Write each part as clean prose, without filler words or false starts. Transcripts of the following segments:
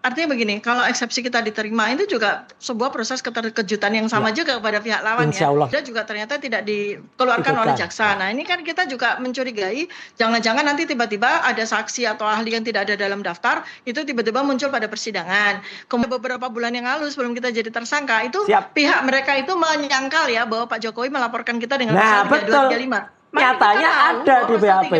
Artinya begini, kalau eksepsi kita diterima itu juga sebuah proses keterkejutan yang sama juga kepada pihak lawan Insya Allah. ya. Dan juga ternyata tidak dikeluarkan oleh jaksa. Nah ini kan kita juga mencurigai, jangan-jangan nanti tiba-tiba ada saksi atau ahli yang tidak ada dalam daftar, itu tiba-tiba muncul pada persidangan. Kemudian beberapa bulan yang lalu sebelum kita jadi tersangka, itu pihak mereka itu menyangkal ya bahwa Pak Jokowi melaporkan kita dengan pasal 3235. Nyatanya ada di BAP.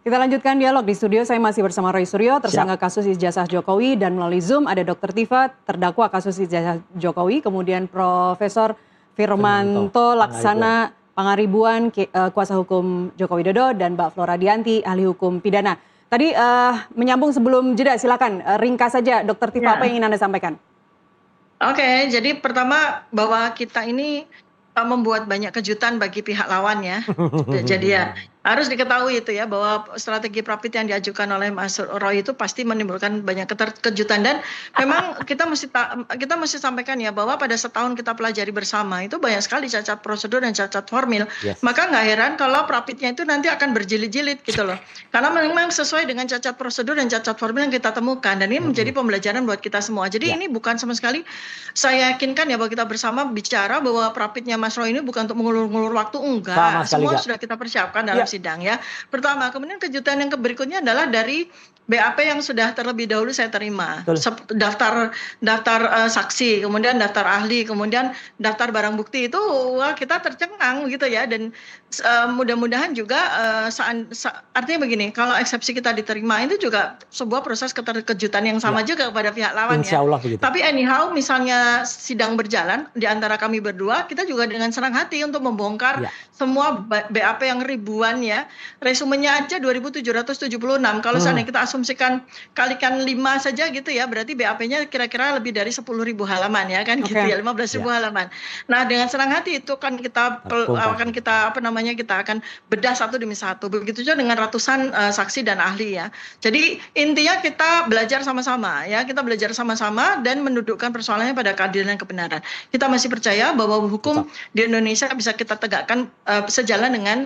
Kita lanjutkan dialog di studio. Saya masih bersama Roy Suryo, tersangka kasus ijazah Jokowi, dan melalui Zoom ada Dr. Tifa, terdakwa kasus ijazah Jokowi, kemudian Profesor Firmanto Laksana Pangaribuan, kuasa hukum Joko Widodo, dan Mbak Flora Dianti, ahli hukum pidana. Tadi menyambung sebelum jeda, silakan ringkas saja Dr. Tifa, apa yang ingin Anda sampaikan? Oke, jadi pertama bahwa kita ini membuat banyak kejutan bagi pihak lawan ya. Jadi ya harus diketahui itu ya bahwa strategi Prapit yang diajukan oleh Mas Roy itu pasti menimbulkan banyak kejutan, dan memang kita mesti sampaikan ya bahwa pada setahun kita pelajari bersama itu banyak sekali cacat prosedur dan cacat formil. Maka nggak heran kalau Prapitnya itu nanti akan berjilid-jilid gitu loh. Karena memang sesuai dengan cacat prosedur dan cacat formil yang kita temukan, dan ini menjadi pembelajaran buat kita semua. Jadi ini bukan sama sekali, saya yakinkan ya bahwa kita bersama bicara bahwa Prapitnya Mas Roy ini bukan untuk mengulur-ngulur waktu, enggak. Semua sudah kita persiapkan dalam sidang ya. Pertama, kemudian kejutan yang berikutnya adalah dari BAP yang sudah terlebih dahulu saya terima. Daftar saksi, kemudian daftar ahli, kemudian daftar barang bukti itu wah kita tercengang gitu ya. Dan mudah-mudahan juga artinya begini, kalau eksepsi kita diterima itu juga sebuah proses keterkejutan yang sama juga kepada pihak lawan ya. Tapi anyhow, misalnya sidang berjalan di antara kami berdua, kita juga dengan senang hati untuk membongkar semua BAP yang ribuan ya. Resumenya aja 2776. Kalau seandainya kita asumsikan kalikan 5 saja gitu ya, berarti BAP-nya kira-kira lebih dari 10.000 halaman ya kan gitu ya, 15.000 halaman. Nah, dengan senang hati itu kan kita kita akan bedah satu demi satu. Begitu juga dengan ratusan saksi dan ahli ya. Jadi intinya kita belajar sama-sama ya, kita belajar sama-sama dan mendudukkan persoalannya pada keadilan dan kebenaran. Kita masih percaya bahwa hukum di Indonesia bisa kita tegakkan sejalan dengan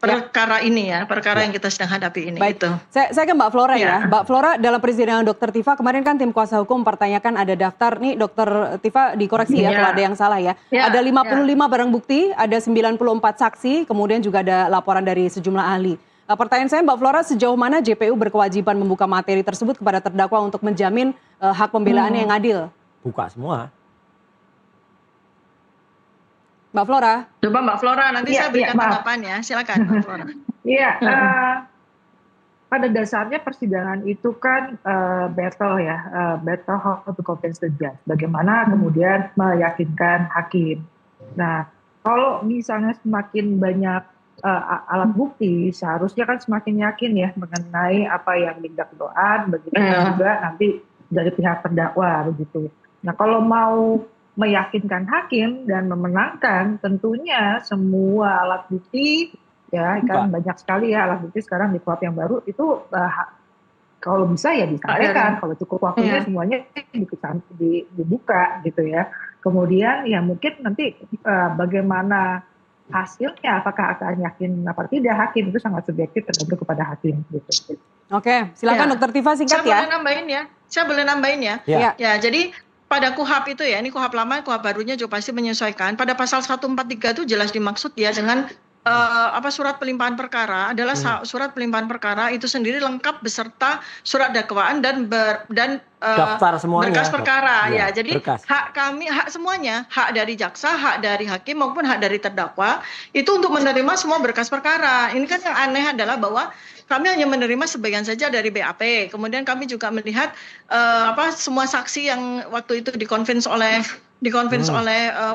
perkara ini ya, perkara yang kita sedang hadapi ini. Baik, saya ke Mbak Flora ya. Mbak Flora, dalam persidangan Dr. Tifa kemarin kan tim kuasa hukum mempertanyakan ada daftar, nih Dr. Tifa dikoreksi ya kalau ada yang salah ya. Ada 55 barang bukti, ada 94 saksi, kemudian juga ada laporan dari sejumlah ahli. Pertanyaan saya Mbak Flora, sejauh mana JPU berkewajiban membuka materi tersebut kepada terdakwa untuk menjamin hak pembelaannya yang adil? Buka semua. Mbak Flora. Coba Mbak Flora, nanti saya berikan tanggapan ya. Silakan Mbak Flora. Iya, pada dasarnya persidangan itu kan battle ya, battle how to convince the judge. Bagaimana kemudian meyakinkan hakim. Nah, kalau misalnya semakin banyak alat bukti, seharusnya kan semakin yakin ya mengenai apa yang didakwaan, begitu juga nanti dari pihak terdakwa begitu. Nah, kalau mau meyakinkan hakim dan memenangkan, tentunya semua alat bukti ya kan banyak sekali ya alat bukti sekarang di KUHP yang baru itu kalau bisa ya disampaikan, kalau cukup waktunya semuanya dibuka gitu ya. Kemudian ya mungkin nanti bagaimana hasilnya, apakah akan yakin apa tidak hakim, itu sangat subjektif tergantung kepada hakim gitu. Oke, silakan Dr. Tifa singkat ya. Saya boleh nambahin ya. Ya, jadi pada KUHP itu ya, ini KUHP lama, KUHP barunya juga pasti menyesuaikan. Pada pasal 143 itu jelas dimaksud ya dengan surat pelimpahan perkara adalah surat pelimpahan perkara itu sendiri lengkap beserta surat dakwaan dan daftar semuanya, berkas perkara ya. Jadi berkas. Hak kami, hak semuanya, hak dari jaksa, hak dari hakim maupun hak dari terdakwa itu untuk menerima semua berkas perkara. Ini kan yang aneh adalah bahwa kami hanya menerima sebagian saja dari BAP. Kemudian kami juga melihat semua saksi yang waktu itu dikonvins oleh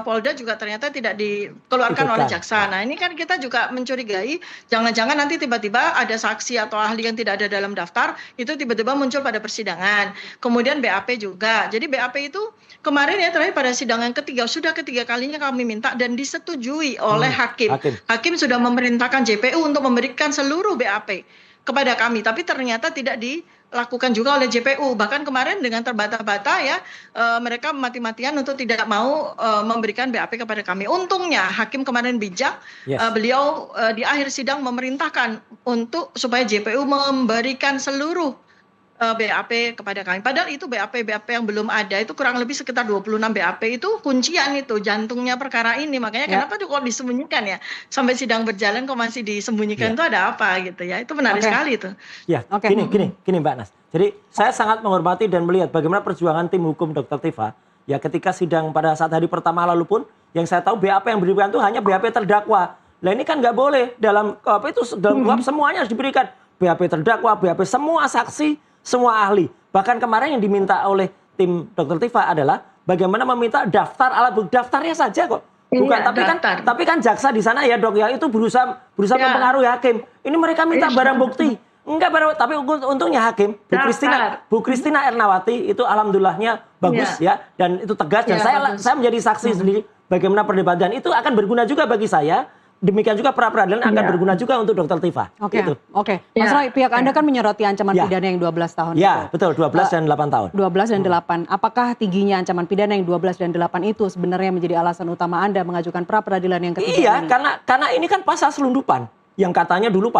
Polda juga ternyata tidak dikeluarkan oleh jaksa. Nah ini kan kita juga mencurigai, jangan-jangan nanti tiba-tiba ada saksi atau ahli yang tidak ada dalam daftar, itu tiba-tiba muncul pada persidangan. Kemudian BAP juga. Jadi BAP itu kemarin ya terakhir pada sidang yang ketiga, sudah ketiga kalinya kami minta dan disetujui oleh hakim. Hakim sudah memerintahkan JPU untuk memberikan seluruh BAP kepada kami, tapi ternyata tidak dilakukan juga oleh JPU. Bahkan kemarin dengan terbata-bata ya mereka mati-matian untuk tidak mau memberikan BAP kepada kami. Untungnya hakim kemarin bijak, beliau di akhir sidang memerintahkan untuk supaya JPU memberikan seluruh BAP kepada kami. Padahal itu BAP yang belum ada itu kurang lebih sekitar 26 BAP itu kuncian itu jantungnya perkara ini. Makanya kenapa kok disembunyikan ya sampai sidang berjalan kok masih disembunyikan itu ada apa gitu ya. Itu menarik sekali itu. Ya, gini Mbak Nas. Jadi saya sangat menghormati dan melihat bagaimana perjuangan tim hukum Dr. Tifa ya ketika sidang pada saat hari pertama lalu pun yang saya tahu BAP yang diberikan itu hanya BAP terdakwa. Nah ini kan nggak boleh dalam dalam KUHP semuanya harus diberikan BAP terdakwa, BAP semua saksi, semua ahli. Bahkan kemarin yang diminta oleh tim Dr. Tifa adalah bagaimana meminta daftar alat bukti, daftarnya saja kok. Bukan, tapi kan jaksa di sana ya Dok ya itu berusaha mempengaruhi hakim. Ini mereka minta barang bukti. Enggak tapi untungnya hakim Bu Kristina Ernawati itu alhamdulillahnya bagus ya dan itu tegas dan saya menjadi saksi sendiri bagaimana perdebatan itu akan berguna juga bagi saya. Demikian juga pra-peradilan akan berguna juga untuk Dr. Tifa. Oke. Mas Roy, pihak Anda kan menyoroti ancaman pidana yang 12 tahun. Ya, betul. 12 dan 8 tahun. 12 dan 8. Apakah tingginya ancaman pidana yang 12 dan 8 itu sebenarnya menjadi alasan utama Anda mengajukan pra-peradilan yang ketiga Iya, ini? karena ini kan pasal selundupan. Yang katanya dulu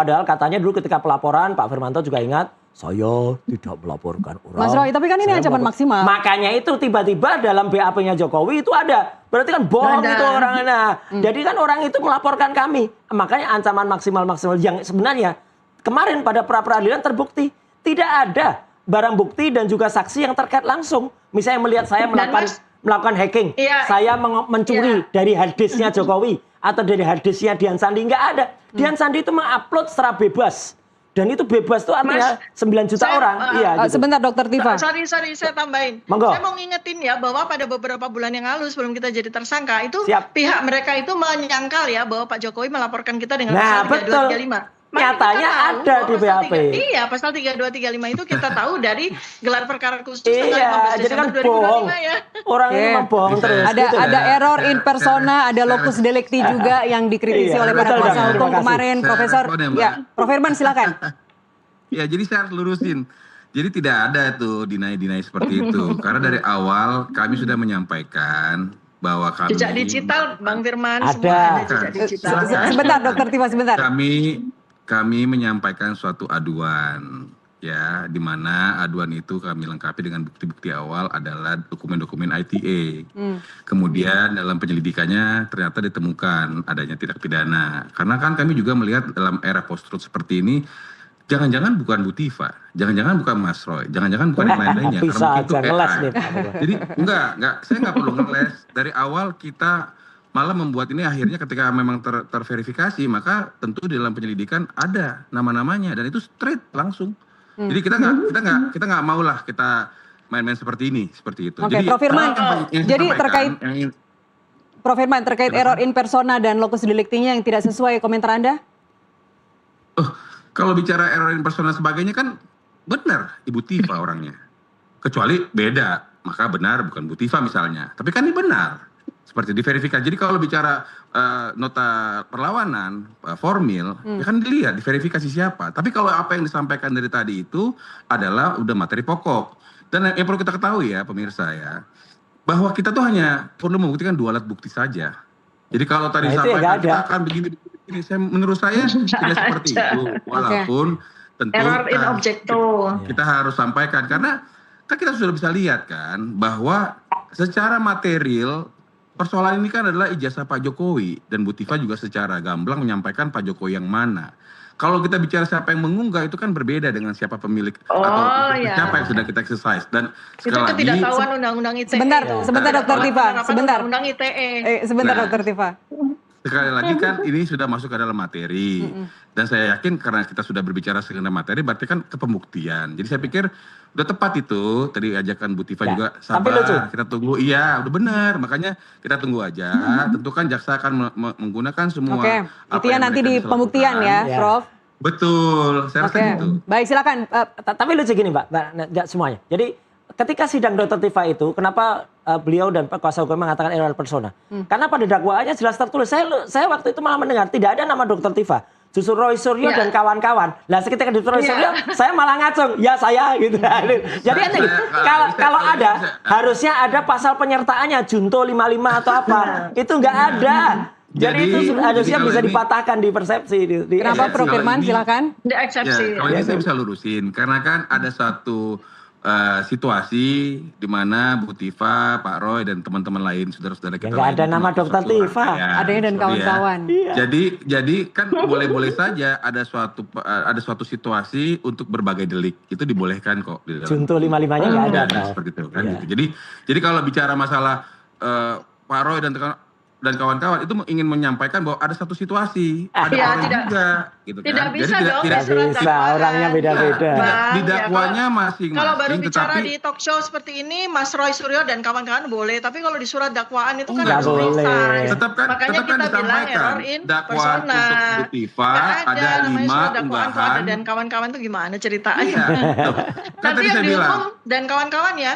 ketika pelaporan Pak Firmanto juga ingat, saya tidak melaporkan orang. Mas Roy, tapi kan ini ancaman maksimal. Makanya itu tiba-tiba dalam BAP-nya Jokowi itu ada. Berarti kan bohong itu orangnya. Jadi kan orang itu melaporkan kami. Makanya ancaman maksimal yang sebenarnya kemarin pada pra-peradilan terbukti tidak ada barang bukti dan juga saksi yang terkait langsung. Misalnya melihat saya melakukan hacking, saya mencuri dari harddisknya Jokowi atau dari harddisknya Dian Sandi, nggak ada. Dian Sandi itu mengupload secara bebas. Dan itu bebas itu artinya 9 juta orang. Gitu. Sebentar Dr. Tifa. Sorry saya tambahin. Monggo. Saya mau ngingetin ya bahwa pada beberapa bulan yang lalu sebelum kita jadi tersangka itu pihak mereka itu menyangkal ya bahwa Pak Jokowi melaporkan kita dengan pasal 3235. Nyatanya ada di BAP. Iya, pasal 3235 itu kita tahu dari gelar perkara khusus tanggal 15 Desember 2025 ya. Orang ini membohong terus. Ada error in persona, ada locus delicti juga yang dikritisi oleh para kuasa hukum kemarin, Profesor. Ya, Prof. Firman silakan. Ya, jadi saya harus lurusin. Jadi tidak ada tuh deny seperti itu. Karena dari awal kami sudah menyampaikan bahwa kami jejak digital, Bang Firman, ada. Semua ada jejak digital. Sebentar, Dr. Tifa, sebentar. Kami menyampaikan suatu aduan, ya, di mana aduan itu kami lengkapi dengan bukti-bukti awal adalah dokumen-dokumen ITA. Kemudian dalam penyelidikannya ternyata ditemukan adanya tindak pidana. Karena kan kami juga melihat dalam era post-truth seperti ini, jangan-jangan bukan Bu Tifa, jangan-jangan bukan Mas Roy, jangan-jangan bukan yang lain-lainnya. Bisa aja ngeles nih. Jadi saya nggak perlu ngeles. Dari awal kita malah membuat ini akhirnya ketika memang terverifikasi, maka tentu di dalam penyelidikan ada nama-namanya dan itu straight langsung. Jadi kita nggak mau lah kita main-main seperti itu. Oke, Prof. Firman. Jadi terkait error in persona dan locus delicti-nya yang tidak sesuai, komentar Anda? Kalau bicara error in persona sebagainya kan benar Ibu Tifa orangnya. Kecuali beda, maka benar bukan Bu Tifa misalnya. Tapi kan ini benar. Seperti diverifikasi. Jadi kalau bicara nota perlawanan formil, ya kan dilihat diverifikasi siapa. Tapi kalau apa yang disampaikan dari tadi itu adalah udah materi pokok. Dan yang perlu kita ketahui ya pemirsa ya, bahwa kita tuh hanya perlu membuktikan 2 alat bukti saja. Jadi kalau tadi disampaikan kita akan begini, menurut saya tidak seperti itu. Walaupun tentu kita harus sampaikan karena kan kita sudah bisa lihat kan bahwa secara material persoalan ini kan adalah ijazah Pak Jokowi dan Bu Tifa juga secara gamblang menyampaikan Pak Jokowi yang mana. Kalau kita bicara siapa yang mengunggah itu kan berbeda dengan siapa pemilik atau siapa yang sudah kita exercise dan sekali lagi ketidaktahuan undang-undang ITE. Sebentar Dr. Tifa, sebentar. Undang ITE. Sebentar Dr. Tifa. Sekali lagi kan ini sudah masuk ke dalam materi dan saya yakin karena kita sudah berbicara segenap materi berarti kan ke pembuktian. Jadi saya pikir udah tepat itu tadi ajakan Bu Tifa juga sabar kita tunggu. Iya udah benar makanya kita tunggu aja. Tentu kan jaksa akan menggunakan semua. Itu ya nanti di pembuktian ya Prof. Betul saya rasa gitu. Baik silakan. Tapi lucu gini Mbak, nggak semuanya. Jadi ketika sidang Dr. Tifa itu kenapa beliau dan kuasa hukum mengatakan error persona? Karena pada dakwaannya jelas tertulis. Saya waktu itu malah mendengar tidak ada nama Dr. Tifa. justru Roy Suryo Iya. dan kawan-kawan. Lah ketika di Roy Suryo, saya malah ngacung, ya saya gitu. Jadi kan kalau ada, harusnya ada pasal penyertaannya, junto 55 atau apa. Itu nggak ada. Jadi itu harusnya bisa dipatahkan di persepsi. Kenapa Prof. Firman, silakan. Di eksepsi. Ya, kalau ini saya bisa lurusin, karena kan ada satu situasi di mana Bu Tifa, Pak Roy, dan teman-teman lain, saudara-saudara kita. Nggak ada nama Dokter Tifa. Adanya dan kawan-kawan. Jadi kan boleh-boleh saja ada suatu situasi untuk berbagai delik itu dibolehkan kok. Di dalam Junto 55-nya nggak ada. seperti itu kan. Gitu. Jadi kalau bicara masalah Pak Roy dan kawan-kawan itu ingin menyampaikan bahwa ada satu situasi, ada orang juga, gitu kan. Tidak bisa Jadi dong. tidak surat bisa, dakwaan. orangnya beda-beda. Di dakwanya masing-masing. Kalau baru bicara tetapi di talk show seperti ini, Mas Roy Suryo dan kawan-kawan boleh. Tapi kalau di surat dakwaan itu kan Nggak harus boleh. precise. tetap kan Makanya kita bilang disampaikan error in dakwaan persona. untuk Bu Tifa Nggak ada namanya 5 surat dakwaan tuh ada unggahan. dan kawan-kawan itu gimana ceritanya? Iya, betul. Kan Nanti tadi yang saya bilang. dihukum dan kawan-kawan ya.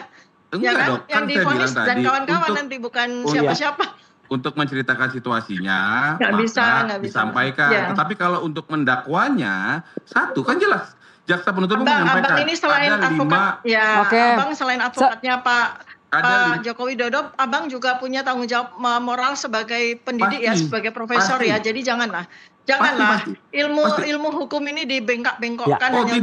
Enggak Ya kan? dong, Yang kan saya divonis bilang dan tadi kawan-kawan untuk nanti bukan iya. siapa-siapa. untuk menceritakan situasinya Nggak maka bisa, nggak bisa. disampaikan. Ya. Tetapi kalau untuk mendakwanya kan jelas. Jaksa penuntut umum menyampaikan Abang ini selain ada advokat, 5 ya, Oke. Abang selain advokatnya Ada Pak Joko Widodo, Abang juga punya tanggung jawab moral sebagai pendidik ya, Pasti. sebagai profesor Pasti. ya. Jadi janganlah Pasti. ilmu hukum ini dibengkak-bengkokkan Ya. Oh, hanya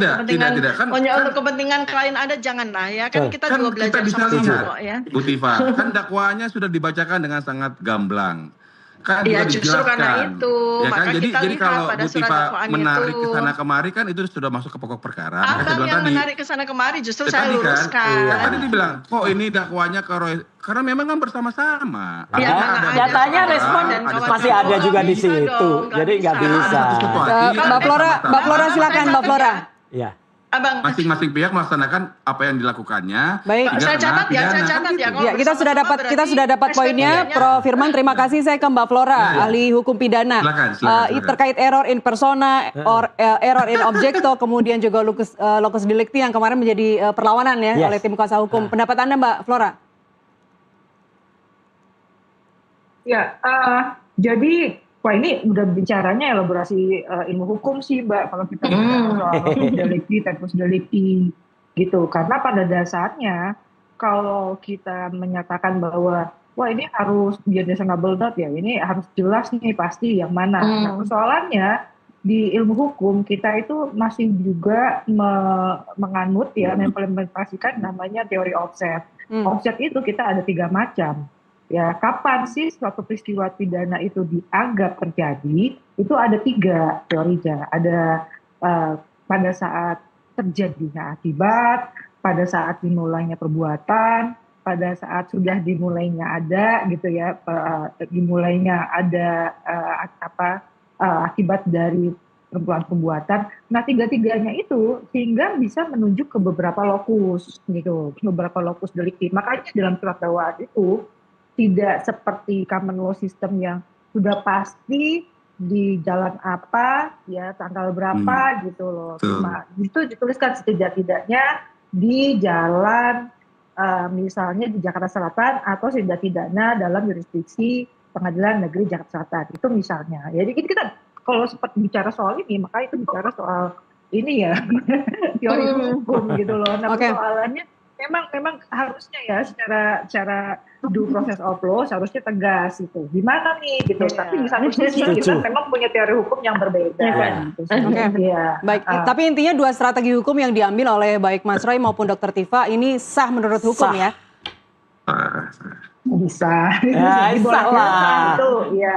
tidak. untuk kepentingan klien ada, janganlah ya. Kan kita Kan juga belajar kita bisa sama-sama lihat, kok ya. Bu Tifa, kan dakwaannya sudah dibacakan dengan sangat gamblang. Kan Iya, sudah justru karena dijelaskan. itu, Ya kan? maka Jadi kita lihat kalau pada Bu surat Tifa dakwaan menarik itu. ke sana kemari kan itu sudah masuk ke pokok perkara. Maka saya Abang bilang yang tadi, menarik ke sana kemari, justru ya saya tadi luruskan. Kan tadi dibilang, kok ini dakwanya ke Roy, karena memang kan bersama-sama. Ya, Artinya karena ada Nyatanya seseorang, respon ada kawan-kawan. masih ada juga di Nggak bisa situ. dong, nggak Jadi nggak bisa. bisa. Ada situasi, Mbak Flora, sama-sama. Mbak Flora silakan, Mbak Flora. Iya. Abang, Masing-masing pihak melaksanakan apa yang dilakukannya. Baik. tidak saya kena catat ya, saya pidana, catat kan ya. gitu. Ya, kita sudah dapat poinnya, SPP-nya. Prof. Firman. Terima kasih. Saya ke Mbak Flora, Ya. ahli hukum pidana. Silakan. Terkait error in persona, error in objecto, kemudian juga locus delicti yang kemarin menjadi perlawanan ya Yes. oleh tim kuasa hukum. Pendapat Anda, Mbak Flora? Ya, jadi wah ini udah bicaranya elaborasi ilmu hukum sih Mbak, kalau kita bicara soal locus delicti, tempus delicti gitu. Karena pada dasarnya kalau kita menyatakan bahwa wah ini harus beyond reasonable doubt ya, ini harus jelas nih pasti yang mana. Nah, persoalannya di ilmu hukum kita itu masih juga menganut ya, mengimplementasikan namanya teori offset. Offset itu kita ada 3 macam. Ya, kapan sih suatu peristiwa pidana itu dianggap terjadi? Itu ada 3 teorinya. Ada pada saat terjadinya akibat, pada saat dimulainya perbuatan, pada saat sudah dimulainya ada gitu ya, dimulainya ada akibat dari perbuatan. Nah, 3-tiganya itu sehingga bisa menunjuk ke beberapa lokus gitu, beberapa lokus delikti. Makanya dalam surat dakwaan itu tidak seperti common law system yang sudah pasti di jalan apa, ya tanggal berapa gitu loh. Cuma itu dituliskan setidak-tidaknya di jalan misalnya di Jakarta Selatan atau setidak-tidaknya dalam jurisdiksi Pengadilan Negeri Jakarta Selatan. Itu misalnya. Jadi kita kalau sempat bicara soal ini, maka itu bicara soal ini ya teori hukum gitu loh. Nah, persoalannya memang harusnya ya secara due process of law seharusnya tegas gitu. Gimana nih gitu. Tapi di satu sisi kita memang punya teori hukum yang berbeda. Gitu. Ya. Baik, tapi intinya 2 strategi hukum yang diambil oleh baik Mas Roy maupun Dr. Tifa ini sah menurut hukum ya? Bisa. Ya, sah lah. Itu, ya.